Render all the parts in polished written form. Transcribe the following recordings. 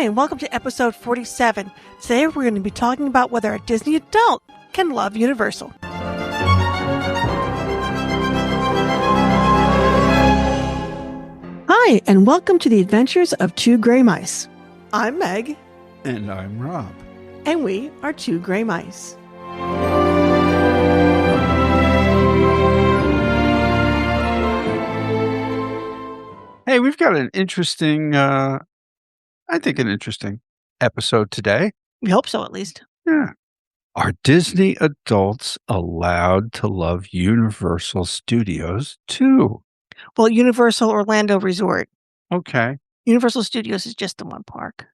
and welcome to episode 47. Today we're going to be talking about whether a Disney adult can love Universal. Hi, and welcome to the adventures of two gray mice. I'm Meg. And I'm Rob. And we are two gray mice. Hey, we've got an interesting episode today. We hope so, at least. Yeah. Are Disney adults allowed to love Universal Studios too? Well, Universal Orlando Resort. Okay. Universal Studios is just the one park.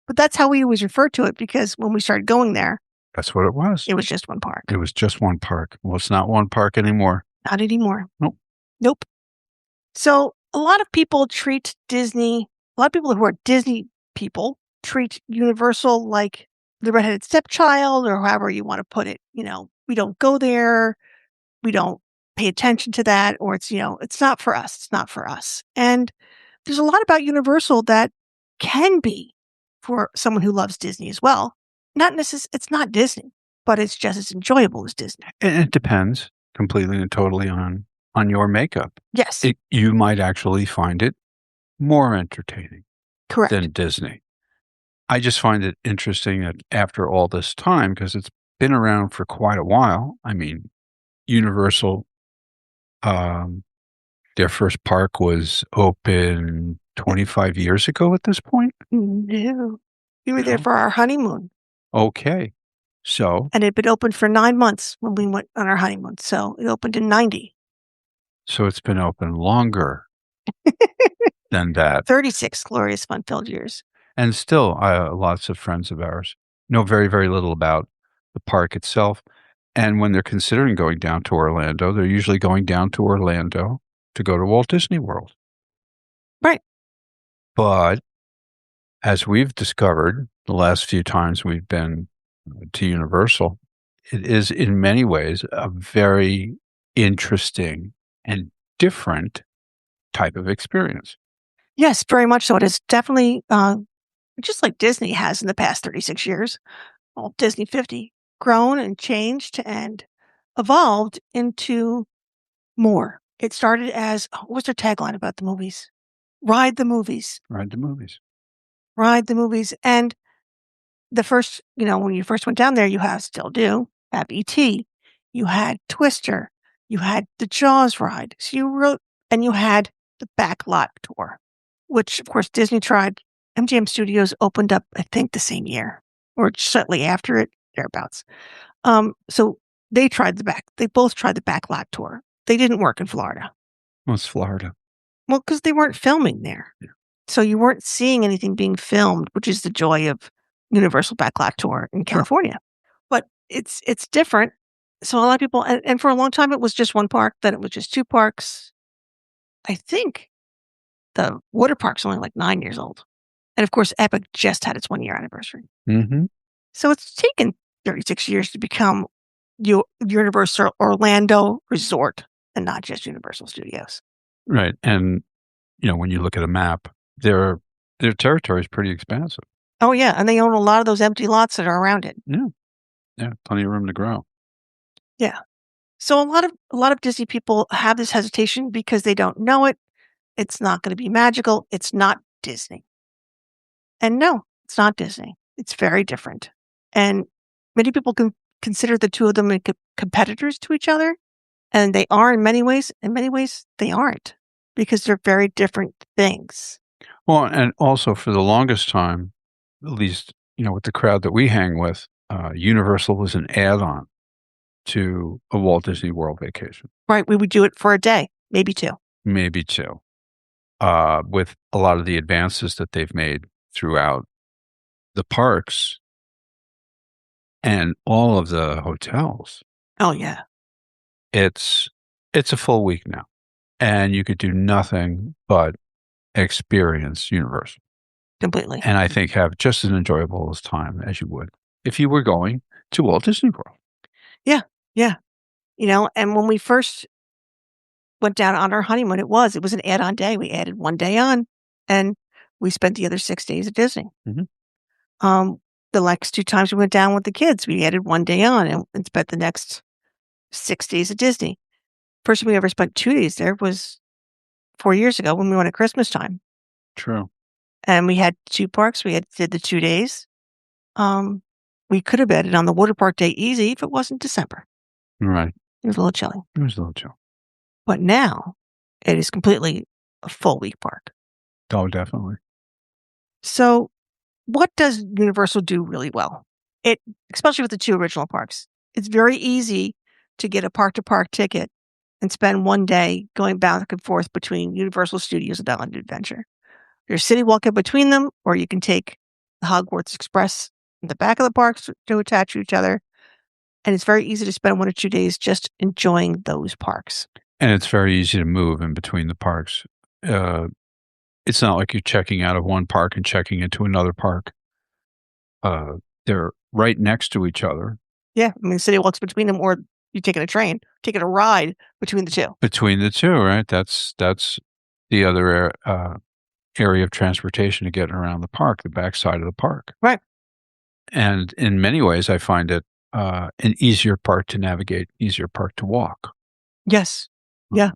But that's how we always refer to it because when we started going there, That's what it was. it was just one park. It was just one park. Well, it's not one park anymore. Not anymore. Nope. So a lot of people treat Disney, a lot of people who are Disney people treat Universal like the redheaded stepchild or however you want to put it. You know, we don't go there. We don't pay attention to that. Or it's, it's not for us. It's not for us. And there's a lot about Universal that can be for someone who loves Disney as well. It's not Disney, but it's just as enjoyable as Disney. And it depends completely and totally on your makeup. Yes. You might actually find it more entertaining Correct. than Disney. I just find it interesting that after all this time, because it's been around for quite a while. I mean, Universal, their first park was open 25 years ago at this point. No. We were there No. for our honeymoon. Okay. So, And it had been open for 9 months when we went on our honeymoon. So it opened in 90. so it's been open longer than that. 36 glorious fun-filled years. And still, lots of friends of ours know very, very little about the park itself. And when they're considering going down to Orlando, they're usually going down to Orlando to go to Walt Disney World. Right. But as we've discovered the last few times we've been to Universal, it is in many ways a very interesting and different type of experience. Yes, very much so. It is definitely just like Disney has in the past 36 years. Well, Disney 50 grown and changed and evolved into more. It started as, what's their tagline about the movies? Ride the movies. Ride the movies. Ride the movies. And the first, when you first went down there, you still do have E.T., you had Twister, you had the Jaws ride. So you had the Backlot tour, which of course Disney tried. MGM Studios opened up, I think, the same year or shortly after it, thereabouts. So they both tried the Backlot tour. They didn't work in Florida. What's Florida? Well, because they weren't filming there. Yeah. So you weren't seeing anything being filmed, which is the joy of Universal Backlot Tour in California. But it's different. So a lot of people, and for a long time, it was just one park. Then it was just two parks. I think the water park's only like 9 years old. And of course, Epic just had its 1-year anniversary. Mm-hmm. So it's taken 36 years to become Universal Orlando Resort and not just Universal Studios. Right. And, when you look at a map, their territory is pretty expansive. Oh, yeah. And they own a lot of those empty lots that are around it. Yeah. Plenty of room to grow. Yeah. So a lot of Disney people have this hesitation because they don't know it. It's not going to be magical. It's not Disney. And no, it's not Disney. It's very different. And many people can consider the two of them competitors to each other. And they are in many ways. In many ways, they aren't because they're very different things. Well, and also for the longest time, at least, with the crowd that we hang with, Universal was an add-on to a Walt Disney World vacation. Right. We would do it for a day, maybe two. Maybe two. With a lot of the advances that they've made throughout the parks and all of the hotels. Oh, yeah. It's a full week now. And you could do nothing but experience Universal. Completely. And I think have just as enjoyable as time as you would if you were going to Walt Disney World. Yeah. And when we first went down on our honeymoon, it was an add-on day. We added one day on and we spent the other 6 days at Disney. Mm-hmm. The next 2 times we went down with the kids, we added 1 day on and spent the next 6 days at Disney. First time we ever spent 2 days there was 4 years ago when we went at Christmas time. True. And we had 2 parks. Did the 2 days. We could have added on the water park day easy if it wasn't December. Right. It was a little chilly. It was a little chill. But now it is completely a full week park. Oh, definitely. So what does Universal do really well? Especially with the 2 original parks, it's very easy to get a park-to-park ticket and spend 1 day going back and forth between Universal Studios and Island Adventure. There's city walk in between them, or you can take the Hogwarts Express in the back of the parks to attach to each other. And it's very easy to spend 1 or 2 days just enjoying those parks. And it's very easy to move in between the parks. It's not like you're checking out of one park and checking into another park. They're right next to each other. Yeah, I mean, city walks between them, or you taking a train, taking a ride between the 2. Between the 2, right? That's the other area of transportation to get around the park, the backside of the park. Right. And in many ways, I find it an easier park to navigate, easier park to walk. Yes. Yeah.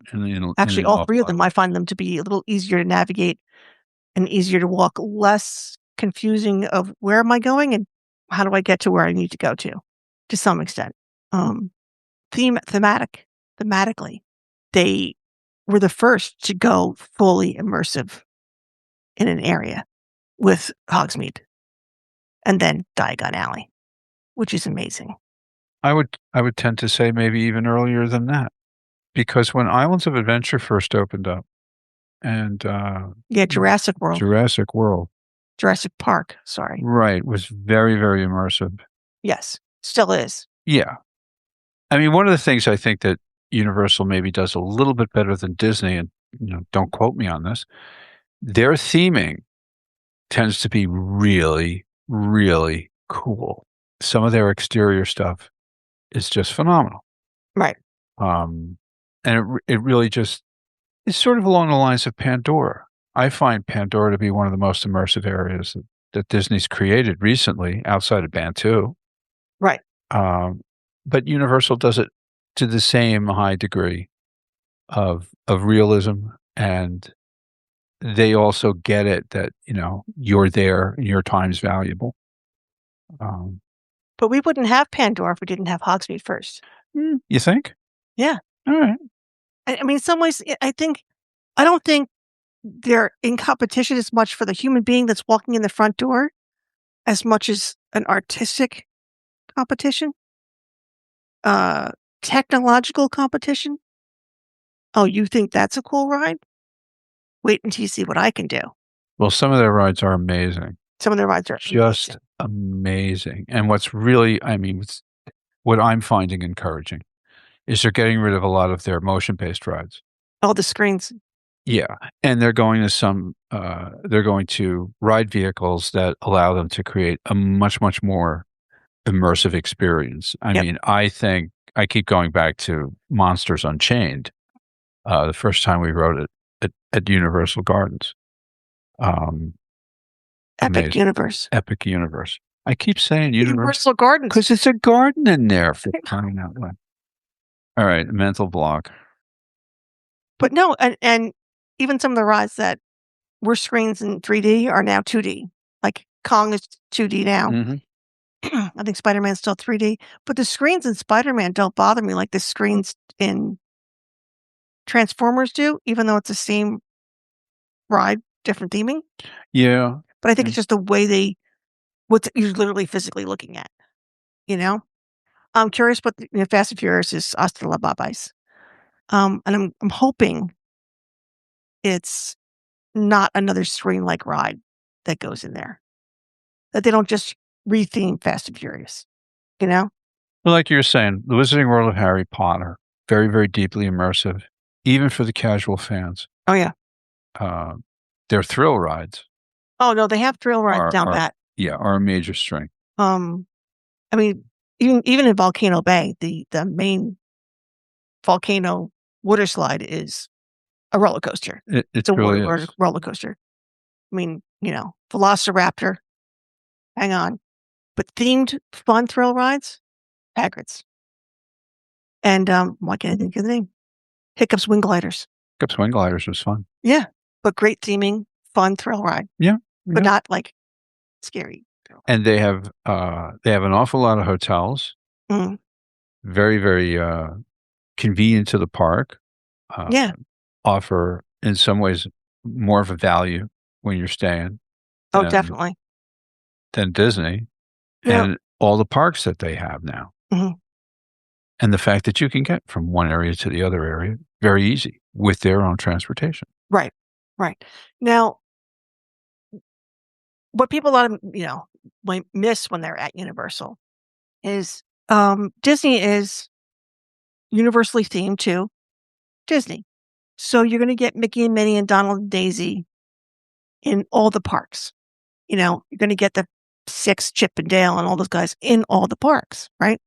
Actually, all 3 of them, I find them to be a little easier to navigate and easier to walk, less confusing of where am I going and how do I get to where I need to go to some extent. Thematically, they were the first to go fully immersive in an area with Hogsmeade and then Diagon Alley, which is amazing. I would tend to say maybe even earlier than that, because when Islands of Adventure first opened up, and Jurassic World, Jurassic Park, sorry, right, was very, very immersive. Yes, still is. Yeah, I mean, one of the things I think that Universal maybe does a little bit better than Disney, and don't quote me on this, their theming tends to be really, really cool. Some of their exterior stuff is just phenomenal. Right. And it really just is sort of along the lines of Pandora. I find Pandora to be one of the most immersive areas that Disney's created recently, outside of Bantu. Right. But Universal does it to the same high degree of realism, and they also get it that you're there and your time's valuable. But we wouldn't have Pandora if we didn't have Hogsmeade first. You think? Yeah. All right. I mean, in some ways, I don't think they're in competition as much for the human being that's walking in the front door as much as an artistic competition, technological competition. Oh, you think that's a cool ride? Wait until you see what I can do. Well, some of their rides are amazing. Some of their rides are just amazing. And what's really, what I'm finding encouraging is they're getting rid of a lot of their motion-based rides. Oh, the screens. Yeah. And they're going to ride vehicles that allow them to create a much, much more immersive experience. I mean, I think I keep going back to Monsters Unchained, the first time we rode it at Universal Gardens. Epic Universe. Epic Universe. I keep saying Universal Gardens. Because it's a garden in there for crying out loud. All right, mental block. But no, and even some of the rides that were screens in 3D are now 2D. Like Kong is 2D now. Mm-hmm. I think Spider-Man's still 3D. But the screens in Spider-Man don't bother me like the screens in Transformers do, even though it's the same ride, different theming. Yeah. But I think it's just the way what you're literally physically looking at, I'm curious, but Fast and Furious is hasta la babais. And I'm hoping it's not another screen-like ride that goes in there. That they don't just retheme Fast and Furious, Well, like you were saying, the Wizarding World of Harry Potter, very, very deeply immersive, even for the casual fans. Oh, yeah. Their thrill rides. Oh, no, they have thrill rides down that. Yeah, are a major strength. I mean, even in Volcano Bay, the main volcano water slide is a roller coaster. It's a really roller coaster. I mean, Velociraptor hang on. But themed fun thrill rides, Hagrid's. And, why can't I think of the name? Hiccup's Wing Gliders. Hiccup's Wing Gliders was fun. Yeah, but great theming, fun thrill ride. Yeah. But not, like, scary. And they have an awful lot of hotels. Mm. Very, very, convenient to the park. Yeah. Offer, in some ways, more of a value when you're staying Oh, definitely. than Disney. Yeah. And all the parks that they have now. Mhm. And the fact that you can get from one area to the other area very easy with their own transportation. Right, right. Now, what people a lot of, might miss when they're at Universal is, Disney is universally themed to Disney. So you're gonna get Mickey and Minnie and Donald and Daisy in all the parks. You're gonna get the 6 Chip and Dale and all those guys in all the parks, right?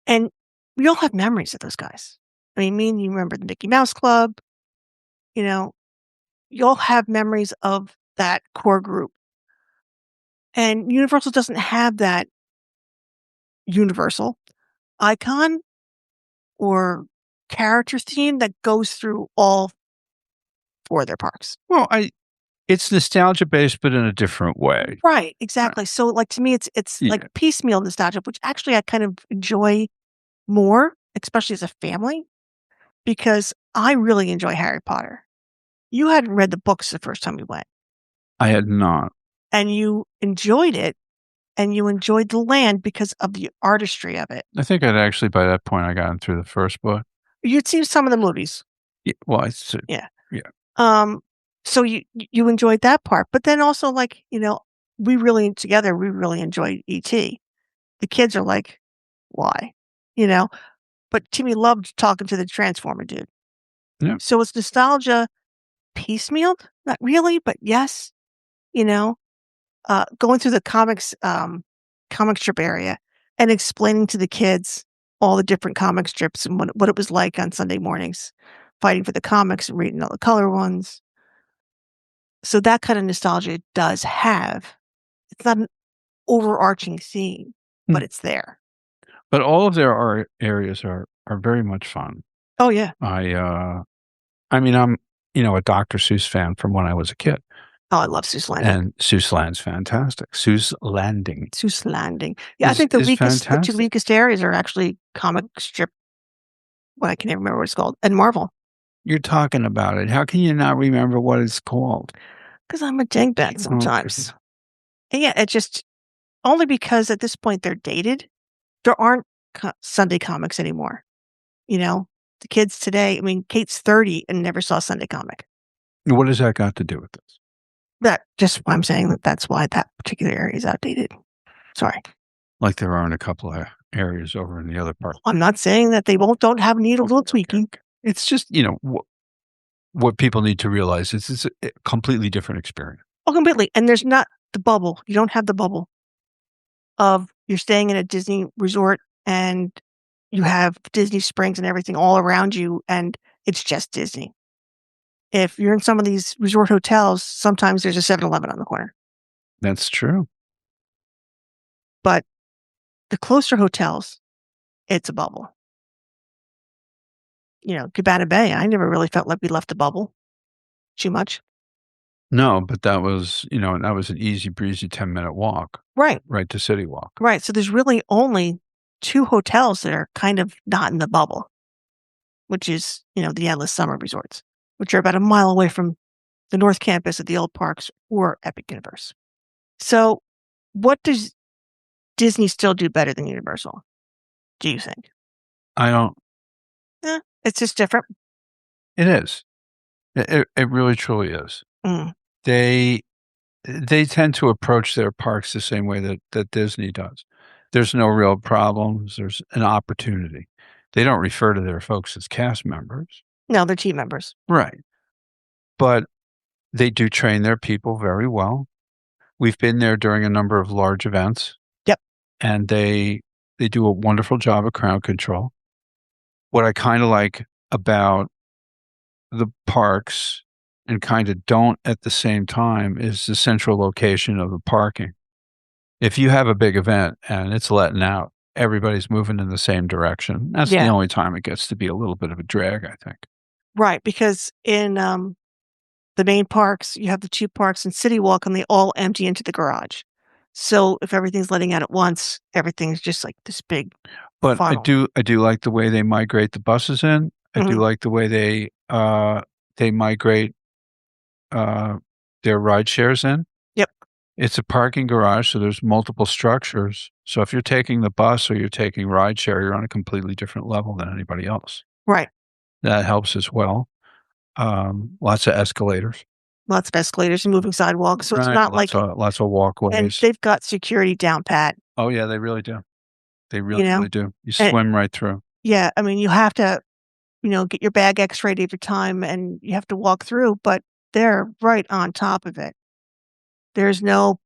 And we all have memories of those guys. I mean, me and you remember the Mickey Mouse Club. You all have memories of that core group. And Universal doesn't have that universal icon or character theme that goes through all 4 of their parks. Well, it's nostalgia based, but in a different way. Right, exactly. So, like, to me, it's Yeah. like piecemeal nostalgia, which actually I kind of enjoy more, especially as a family, because I really enjoy Harry Potter. You hadn't read the books the first time we went, I had not. and you enjoyed it, and you enjoyed the land because of the artistry of it. I think I'd actually, by that point, I gotten through the first book. You'd seen some of the movies. Yeah, well, it's Yeah. yeah. So you enjoyed that part, but then also, like, we really enjoyed E.T. The kids are like, "Why?" You know? But Timmy loved talking to the Transformer dude. Yeah. So it's nostalgia piecemealed? Not really, but yes, you know? Going through the comic strip area and explaining to the kids all the different comic strips and what it was like on Sunday mornings, fighting for the comics and reading all the color ones. So that kind of nostalgia it does have. It's not an overarching theme, but it's there. But all of their art areas are very much fun. Oh, yeah. I mean, I'm, a Dr. Seuss fan from when I was a kid, Oh, I love Seuss Landing. and Seuss Land's fantastic. Seuss Landing Seuss Landing. Yeah, I is think the two fantastic. weakest areas are actually comic strip, what I can never remember what it's called, and Marvel. You're talking about it. How can you not remember what it's called? Because I'm a dingbat sometimes. And yeah, it's just only because at this point they're dated. There aren't Sunday comics anymore. The kids today, I mean, Kate's 30 and never saw a Sunday comic. What has that got to do with this? That just why I'm saying that's why that particular area is outdated. Sorry. Like there aren't a couple of areas over in the other part. I'm not saying that they don't have need a little tweaking. It's just, what people need to realize is it's a completely different experience. Oh, completely. And there's not the bubble. You don't have the bubble of you're staying in a Disney resort and you have Disney Springs and everything all around you, and it's just Disney. If you're in some of these resort hotels, sometimes there's a 7-Eleven on the corner. That's true. But the closer hotels, it's a bubble. Cabana Bay, I never really felt like we left the bubble too much. No, but that was, that was an easy breezy 10-minute walk. Right. Right to City Walk. Right. So there's really only 2 hotels that are kind of not in the bubble, which is, the Endless Summer Resorts, which are about a mile away from the North Campus at the old parks or Epic Universe. So what does Disney still do better than Universal, do you think? I don't. It's just different. It is. It really truly is. Mm. They tend to approach their parks the same way that Disney does. There's no real problems. There's an opportunity. They don't refer to their folks as cast members. No, they're team members. Right. But they do train their people very well. We've been there during a number of large events. Yep. And they do a wonderful job of crowd control. What I kind of like about the parks and kind of don't at the same time is the central location of the parking. If you have a big event and it's letting out, everybody's moving in the same direction. That's the Yeah. only time it gets to be a little bit of a drag, I think. Right, because in, the main parks, you have the 2 parks and City Walk, and they all empty into the garage. So if everything's letting out at once, everything's just like this big But funnel. I do like the way they migrate the buses in. I do Mhm. like the way they migrate their ride shares in. Yep. It's a parking garage, so there's multiple structures. So if you're taking the bus or you're taking rideshare, you're on a completely different level than anybody else. Right. That helps as well. Lots of escalators. Lots of escalators and moving sidewalks, so it's Right. not like Lots of and walkways. they've got security down pat, Oh yeah, they really do. They you really, know? really do. You And swim right through. yeah, I mean, you have to, get your bag x-rayed every time and you have to walk through, but they're right on top of it. There's no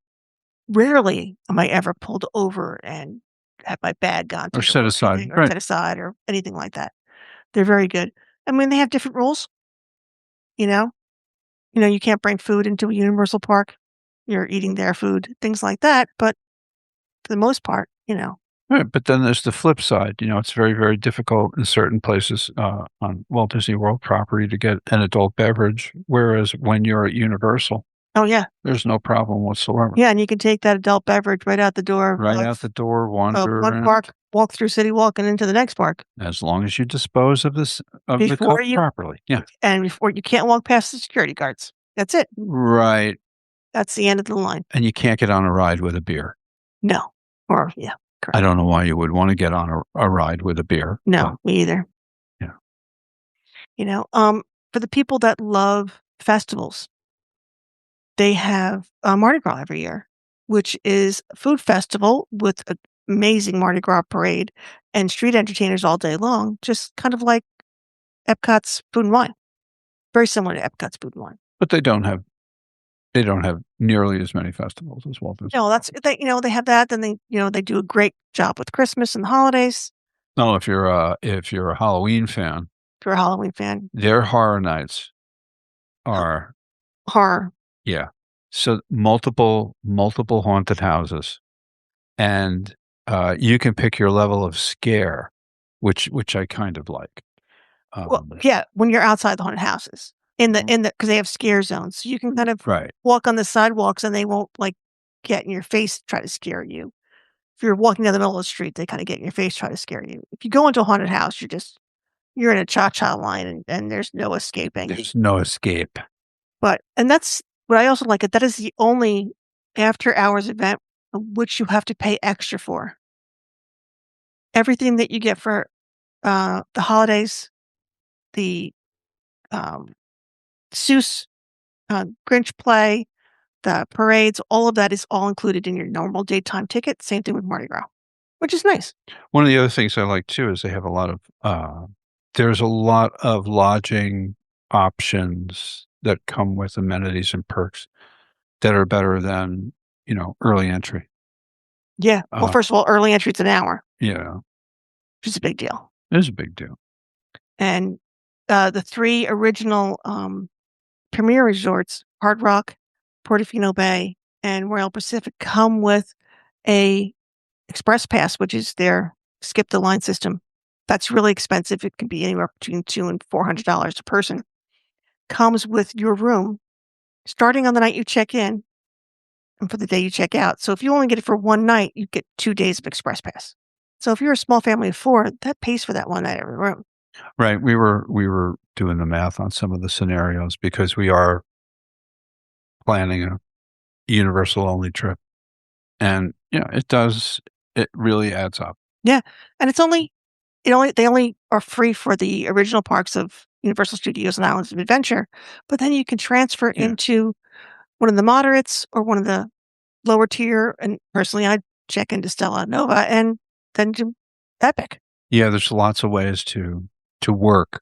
rarely am I ever pulled over and have my bag gone Or through set or aside. anything or Right. set aside or anything like that. They're very good. I mean, they have different rules, you know? You can't bring food into a Universal Park. You're eating their food, things like that, but for the most part, Right, but then there's the flip side. It's very, very difficult in certain places on Walt Disney World property to get an adult beverage, whereas when you're at Universal, Oh, yeah. there's no problem whatsoever. Yeah, and you can take that adult beverage right out the door Right out the door, of wander one around, park, walk through City Walk and into the next park as long as you dispose of the before cup you properly. Yeah, and before you can't walk past the security guards. That's it. right. That's the end of the line. And you can't get on a ride with a beer. No. Or yeah, I correct. don't know why you would want to get on a ride with a beer, but No, me either. yeah. For the people that love festivals, they have Mardi Gras every year, which is a food festival with an amazing Mardi Gras parade and street entertainers all day long, just kind of like Epcot's Food and Wine. Very similar to Epcot's Food and Wine. But they don't have nearly as many festivals as Walt Disney. No, that's they have that, then they do a great job with Christmas and the holidays. No, if you're a Halloween fan, If you're a Halloween fan, their horror nights are horror. yeah. So multiple haunted houses, and you can pick your level of scare, which I kind of like. Well, Um, yeah, when you're outside the haunted houses in the because they have scare zones, so you can kind of right. walk on the sidewalks and they won't like get in your face, try to scare you. If you're walking down the middle of the street, they kind of get in your face, try to scare you. If you go into a haunted house, you're in a cha-cha line and there's no escaping. There's no escape. And that's what I also like it. That is the only after hours event which you have to pay extra for. Everything that you get for the holidays, the um, Seuss Grinch play, the parades, all of that is all included in your normal daytime ticket. Same thing with Mardi Gras, which is nice. One of the other things I like too is they have a lot of there's a lot of lodging options that come with amenities and perks that are better than early entry. Yeah. Well, first of all, early entry it's an hour, Yeah, which is a big deal. it is a big deal. And the 3 original premier resorts, Hard Rock, Portofino Bay, and Royal Pacific, come with a express pass, which is their skip the line system. That's really expensive. It can be anywhere between $200 and $400 a person. Comes with your room starting on the night you check in and for the day you check out. So if you only get it for one night, you get 2 days of express pass. So if you're a small family of 4, that pays for that one night every room. Right. We were doing the math on some of the scenarios because we are planning a universal only trip. And it really adds up. Yeah, and they only are free for the original parks of Universal Studios and Islands of Adventure, but then you can transfer Yeah. into one of the moderates or one of the lower tier, and personally, I'd check into Stella Nova and then do Epic. Yeah, there's lots of ways to work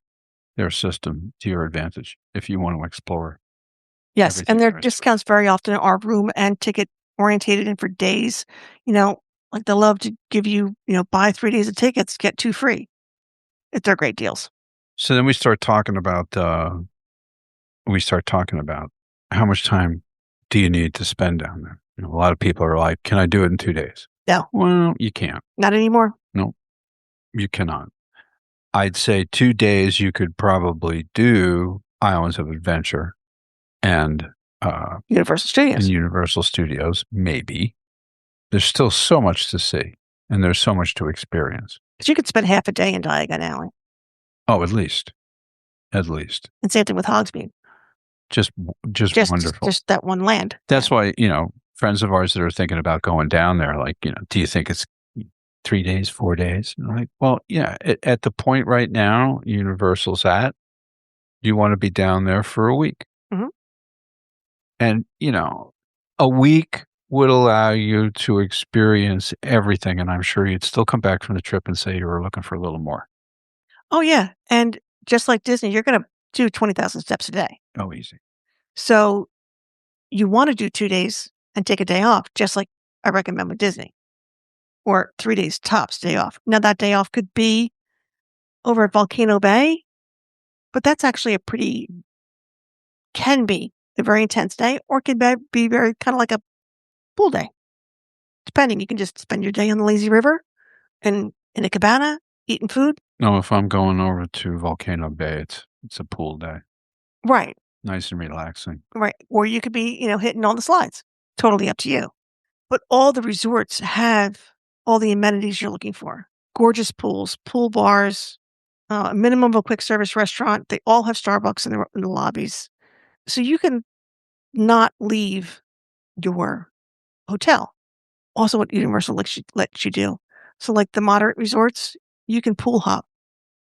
their system to your advantage if you want to explore Yes, everything and their there is to it. discounts very often are room and ticket orientated and for days. You know, like they love to give you, buy 3 days of tickets, get 2 free. They're great deals. So then we start talking about how much time do you need to spend down there? A lot of people are like, "Can I do it in 2 days?" No, Well, you can't. not anymore. No, you cannot. I'd say 2 days you could probably do Islands of Adventure and, Universal in Studios. Universal Studios, maybe. There's still so much to see, and there's so much to experience. Because you could spend half a day in Diagon Alley. Oh, at least. At least. And same thing with Hogsmeade. Just wonderful. Just that one land. That's why, friends of ours that are thinking about going down there, like, do you think it's 3 days, 4 days? And I'm like, well, yeah, at the point right now Universal's at, you want to be down there for a week. Mhm. And, a week would allow you to experience everything. And I'm sure you'd still come back from the trip and say you were looking for a little more. Oh, yeah. And just like Disney, you're going to do 20,000 steps a day. Oh, easy. So you want to do 2 days and take a day off, just like I recommend with Disney, or 3 days tops day off. Now, that day off could be over at Volcano Bay, but that's actually can be a very intense day, or can be very kind of like a pool day. Depending, you can just spend your day on the lazy river and in a cabana eating food. No, if I'm going over to Volcano Bay, it's a pool day. Right, Nice and relaxing. right. Or you could be, hitting all the slides. Totally up to you. But all the resorts have all the amenities you're looking for. Gorgeous pools, pool bars, a minimum of a quick service restaurant. They all have Starbucks in the lobbies. So you can not leave your hotel. Also, what Universal lets you do. So, like the moderate resorts, you can pool hop.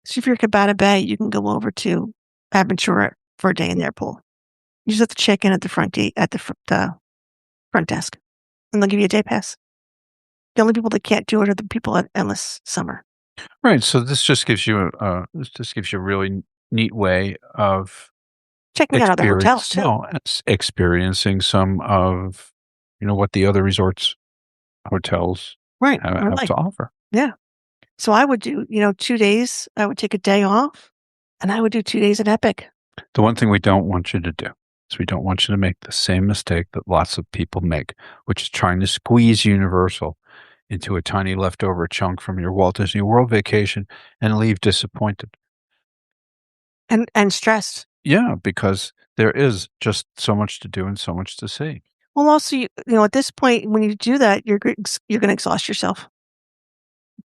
So, if you're Cabana Bay, you can go over to Aventura for a day in their pool. You just have to check in at the front gate at the front desk, and they'll give you a day pass. The only people that can't do it are the people at Endless Summer. Right. So this just gives you a really neat way of Checking out other hotels too. experiencing some of what the other resorts hotels Right. have to offer. Yeah. So I would do 2 days. I would take a day off, and I would do 2 days at Epic. The one thing we don't want you to do is we don't want you to make the same mistake that lots of people make, which is trying to squeeze Universal into a tiny leftover chunk from your Walt Disney World vacation and leave disappointed. And stressed. Yeah, because there is just so much to do and so much to see. Well, also, at this point, when you do that, you're going to exhaust yourself.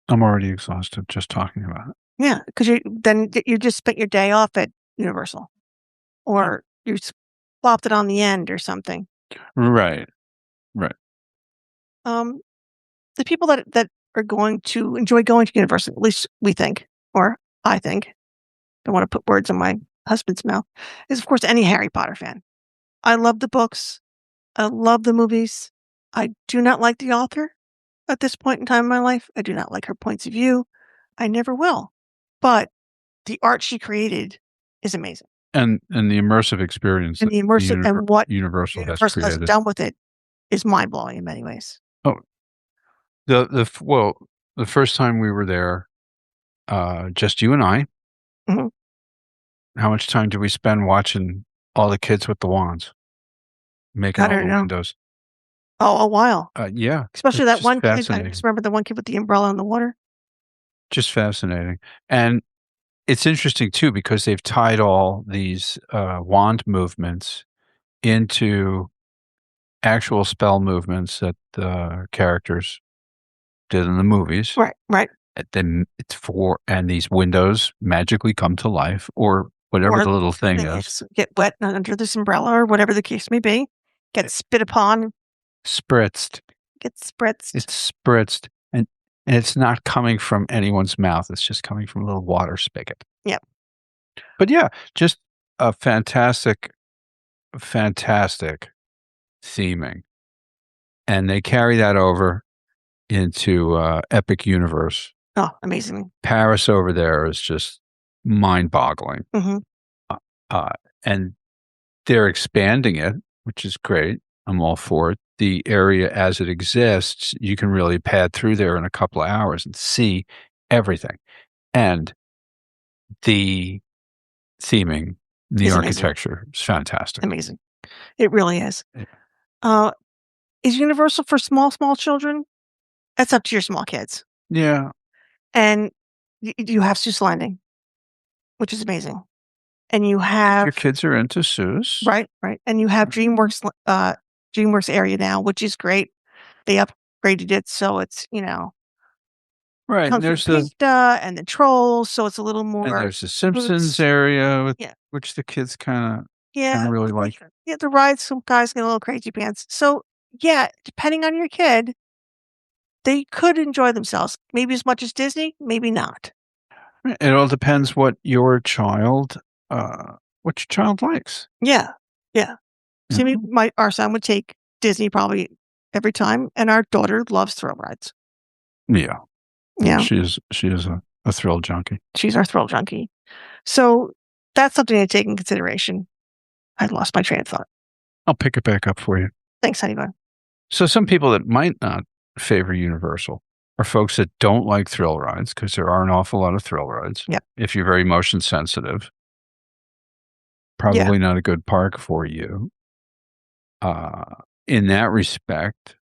I'm already exhausted just talking about it. Yeah, because you just spent your day off at Universal, or you plopped it on the end or something. Right. Right. The people that are going to enjoy going to Universal, at least we think, or I think, don't want to put words in my husband's mouth, is of course any Harry Potter fan. I love the books. I love the movies. I do not like the author at this point in time in my life. I do not like her points of view. I never will. But the art she created is amazing. And the immersive experience And the immersive and what Universal has has created. done with it is mind blowing in many ways. Oh, the first time we were there, just you and I. Mhm. How much time did we spend watching all the kids with the wands making I all don't the know. windows? Oh, a while. Yeah, Especially it's that just one kid. I fascinating. just remember the one kid with the umbrella in the water. Just fascinating, and it's interesting too because they've tied all these wand movements into actual spell movements that the characters did in the movies. Right, right. Then and these windows magically come to life, or whatever Or the little thing is. get wet under this umbrella or whatever the case may be. Get spit upon. Spritzed. Get spritzed. It's spritzed, and it's not coming from anyone's mouth. It's just coming from a little water spigot. Yep. But yeah, just a fantastic, fantastic theming, and they carry that over into Epic Universe. Oh, amazing. Paris over there is just mind-boggling. Mhm. And they're expanding it, which is great. I'm all for it. The area as it exists, you can really pad through there in a couple of hours and see everything. And the theming, the It's amazing. architecture is fantastic. Amazing. It really is. Yeah. Is Universal for small children? That's up to your small kids. Yeah. And you have Seuss Landing, which is amazing. And you have Your kids are into Seuss. right, and you have DreamWorks area now, which is great. They upgraded it, so it's, Right. And Kung Fu Panda and the Trolls, so it's a little more there's the Simpsons roots. area, Yeah. which the kids kind Yeah, of really like. yeah, the rides, some guys get a little crazy pants. So, yeah, depending on your kid, they could enjoy themselves. Maybe as much as Disney, maybe not. It all depends what your child likes. Yeah, yeah. See, our son would take Disney probably every time, and our daughter loves thrill rides. Yeah. Yeah, She is a thrill junkie. she's our thrill junkie. So that's something to take in consideration. I lost my train of thought. I'll pick it back up for you. Thanks, honey bun. So some people that might not favor Universal are folks that don't like thrill rides because there are an awful lot of thrill rides. Yep. If you're very motion sensitive, probably not a good park for you. In that respect,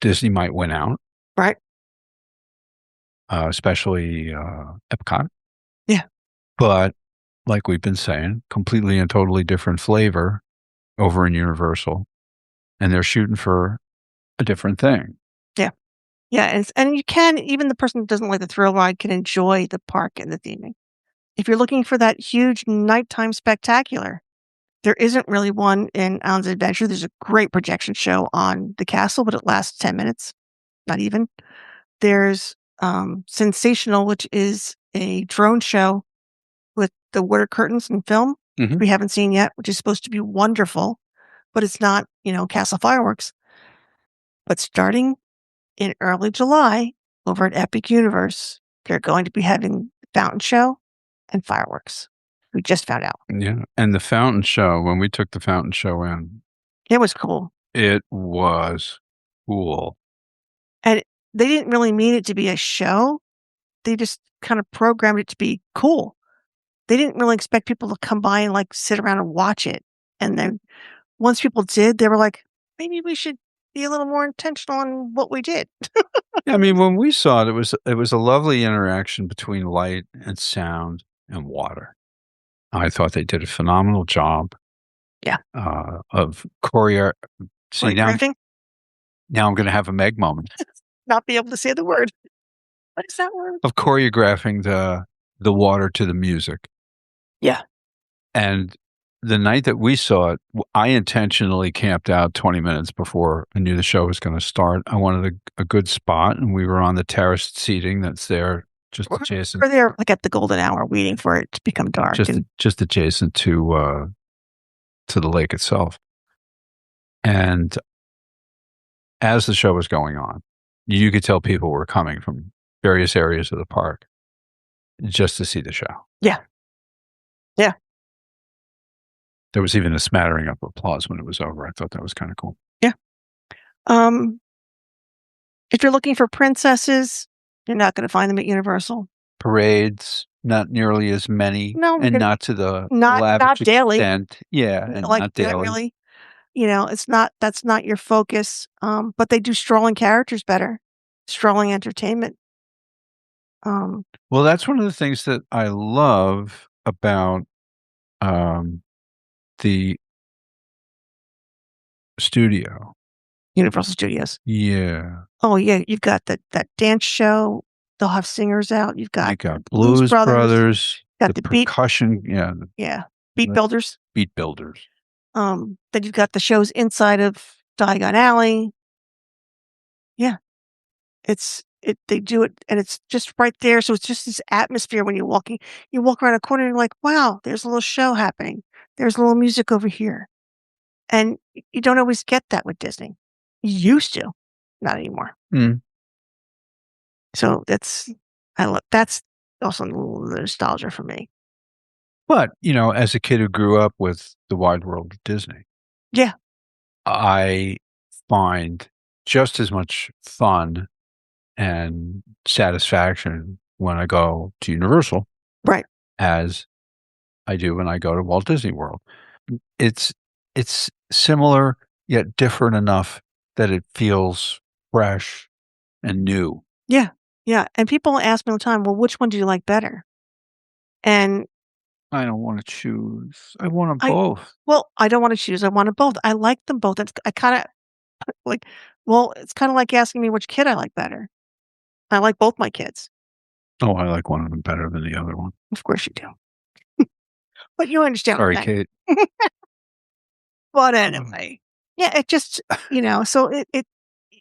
Disney might win out. Right. Especially Epcot. Yeah. But like we've been saying, completely and totally different flavor over in Universal. And they're shooting for a different thing. Yeah. Yeah. And you can, even the person who doesn't like the thrill ride can enjoy the park and the theming. If you're looking for that huge nighttime spectacular, there isn't really one in Islands of Adventure. There's a great projection show on the castle, but it lasts 10 minutes, not even. There's Sensational, which is a drone show with the water curtains and film, which we haven't seen yet, which is supposed to be wonderful, but it's not, castle fireworks. But starting in early July over at Epic Universe, they're going to be having fountain show and fireworks. We just found out. Yeah. And the fountain show, when we took the fountain show in, it was cool. It was cool. And they didn't really mean it to be a show. They just kind of programmed it to be cool. They didn't really expect people to come by and sit around and watch it. And then once people did, they were like, maybe we should be a little more intentional on what we did. Yeah, I mean, when we saw it, it was a lovely interaction between light and sound and water. I thought they did a phenomenal job. Yeah. Of choreographing. Now I'm going to have a Meg moment. Not be able to say the word. What is that word? Of choreographing the water to the music. Yeah. And the night that we saw it, I intentionally camped out 20 minutes before I knew the show was going to start. I wanted a good spot, and we were on the terraced seating that's there just adjacent. We're there at the golden hour waiting for it to become dark. Just adjacent to the lake itself. And as the show was going on, you could tell people were coming from various areas of the park just to see the show. Yeah. Yeah. There was even a smattering of applause when it was over. I thought that was kind of cool. Yeah. If you're looking for princesses, you're not going to find them at Universal. Parades, not nearly as many. No. And not to the not daily. Extent. Yeah. And not daily. Really. That's not your focus. But they do strolling characters better. Strolling entertainment. Well, that's one of the things that I love about the studio. Universal Studios. Yeah. Oh, yeah. You've got that dance show. They'll have singers out. You've got Blues Brothers. Got the percussion. Beat Builders. Beat Builders. Then you've got the shows inside of Diagon Alley. Yeah. They do it, and it's just right there. So it's just this atmosphere when you're walking. You walk around a corner and you're like, wow, there's a little show happening. There's a little music over here. And you don't always get that with Disney. You used to, not anymore. So that's also a little nostalgia for me. But, as a kid who grew up with the wide world of Disney. Yeah. I find just as much fun and satisfaction when I go to Universal. Right. As I do when I go to Walt Disney World. It's similar yet different enough that it feels fresh and new. Yeah, yeah, and people ask me all the time, "Well, which one do you like better?" And I don't want to choose. I want them I both. well, I don't wanna choose, I want them both. I like them both. It's I kinda like well, it's kinda like asking me which kid I like better. I like both my kids. Oh, I like one of them better than the other one. Of course you do. But you understand what Sorry, I'm saying. Kate. But Mm. anyway, yeah, it just so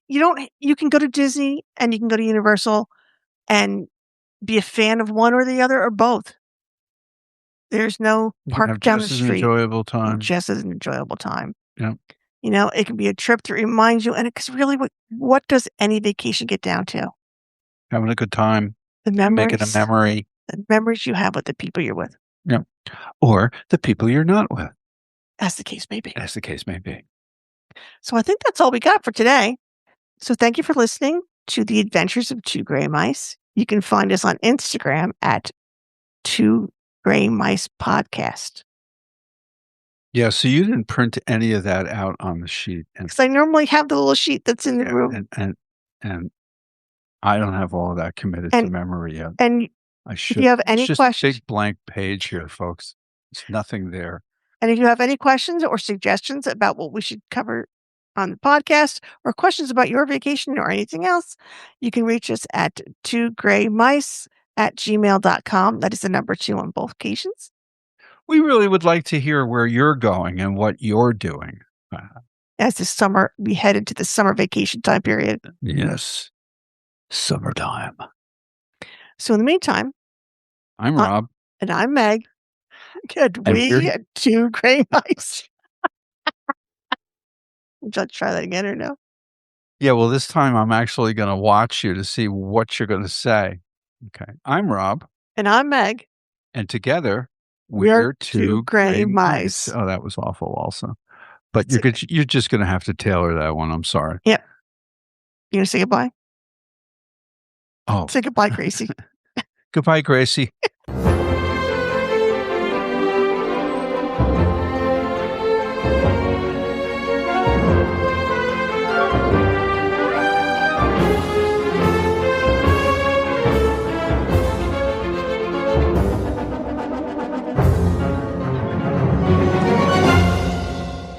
you don't you can go to Disney and you can go to Universal and be a fan of one or the other or both. There's no You can park have down the just as street enjoyable and time. just as an enjoyable time. Yeah. It can be a trip that reminds you, and because really, what does any vacation get down to? Having a good time, The making a memories, memory. the memories you have with the people you're with, Yeah. Or the people you're not with, as the case may be. as the case may be. So I think that's all we got for today. So thank you for listening to the Adventures of Two Gray Mice. You can find us on Instagram at Two Gray Mice Podcast. Yeah, so you didn't print any of that out on the sheet, and Because I normally have the little sheet that's in the yeah, room. and I don't have all of that committed to And memory yet. and I if should. you have It's any just a questions, big blank page here, folks. There's nothing there. and if you have any questions or suggestions about what we should cover on the podcast, or questions about your vacation or anything else, you can reach us at twograymice@gmail.com. That is the number 2 on both occasions. We really would like to hear where you're going and what you're doing. As we head into the summer vacation time period. Yes, summertime. So in the meantime, I'm uh, Rob, and I'm Meg. Could and we two gray mice? Would you like to try that again or no? yeah. Well, this time I'm actually going to watch you to see what you're going to say. Okay, I'm Rob, And I'm Meg. and together We're we're two two gray gray mice. mice. Oh, that was awful. Also, but That's okay. you're just going to have to tailor that one. I'm sorry. Yep. You gonna say goodbye? Oh, Say goodbye, Gracie. goodbye, Gracie.